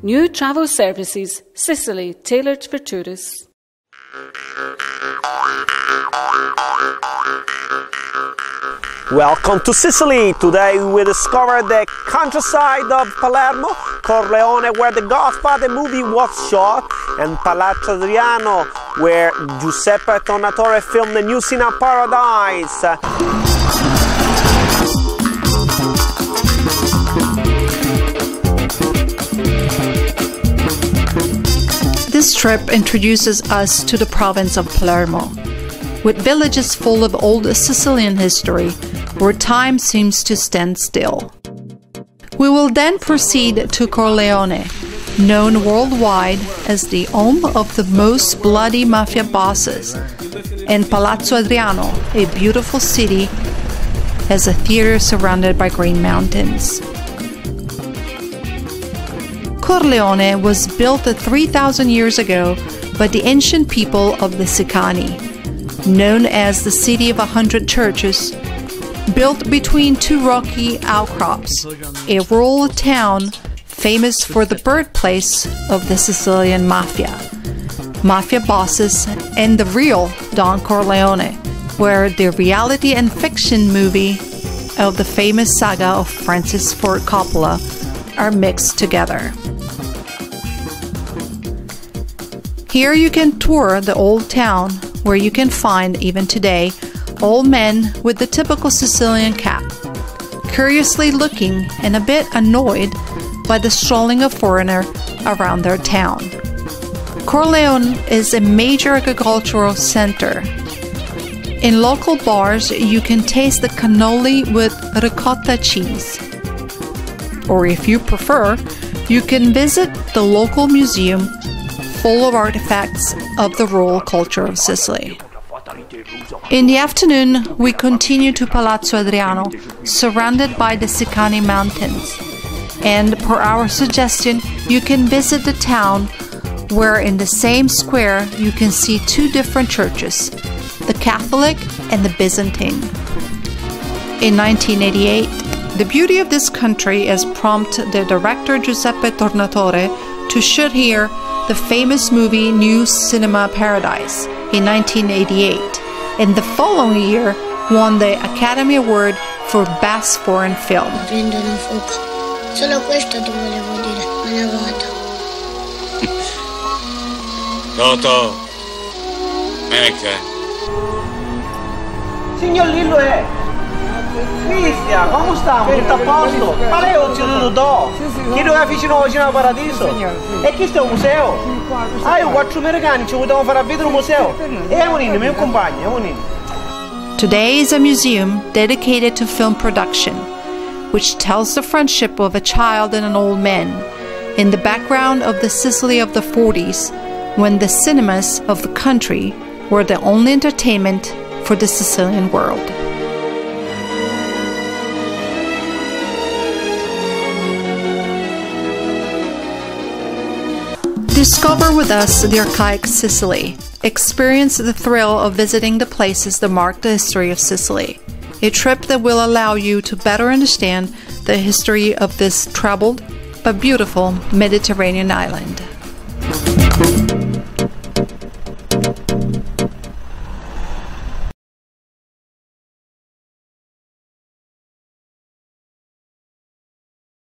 New travel services, Sicily, tailored for tourists. Welcome to Sicily! Today we discover the countryside of Palermo, Corleone, where the Godfather movie was shot, and Palazzo Adriano, where Giuseppe Tornatore filmed the Nuovo Cinema Paradiso. This trip introduces us to the province of Palermo, with villages full of old Sicilian history, where time seems to stand still. We will then proceed to Corleone, known worldwide as the home of the most bloody mafia bosses, and Palazzo Adriano, a beautiful city, as a theater surrounded by green mountains. Corleone was built 3,000 years ago by the ancient people of the Sicilian, known as the City of 100 Churches, built between two rocky outcrops, a rural town famous for the birthplace of the Sicilian mafia bosses, and the real Don Corleone, where the reality and fiction movie of the famous saga of Francis Ford Coppola are mixed together. Here you can tour the old town, where you can find, even today, old men with the typical Sicilian cap, curiously looking and a bit annoyed by the strolling of foreigner around their town. Corleone is a major agricultural center. In local bars, you can taste the cannoli with ricotta cheese. Or if you prefer, you can visit the local museum full of artifacts of the rural culture of Sicily. In the afternoon, we continue to Palazzo Adriano, surrounded by the Sicilian mountains. And per our suggestion, you can visit the town, where in the same square you can see two different churches, the Catholic and the Byzantine. In 1988, the beauty of this country has prompted the director Giuseppe Tornatore to shoot here the famous movie Nuovo Cinema Paradiso in 1988, and the following year won the Academy Award for Best Foreign Film. Prendo una foca. Solo questo ti volevo dire, una volta. Toto, Signor Lillo è... Cristian, come stiamo? Tutto a posto? Ma lei oggi non do? Chi doveva fare il Nuovo Cinema Paradiso? E questo è un museo? Ah, io 4 americani ci vogliamo fare a vedere un museo? E Monini, mio compagno, Monini. Today is a museum dedicated to film production, which tells the friendship of a child and an old man, in the background of the Sicily of the 40s, when the cinemas of the country were the only entertainment for the Sicilian world. Discover with us the archaic Sicily. Experience the thrill of visiting the places that mark the history of Sicily. A trip that will allow you to better understand the history of this troubled but beautiful Mediterranean island.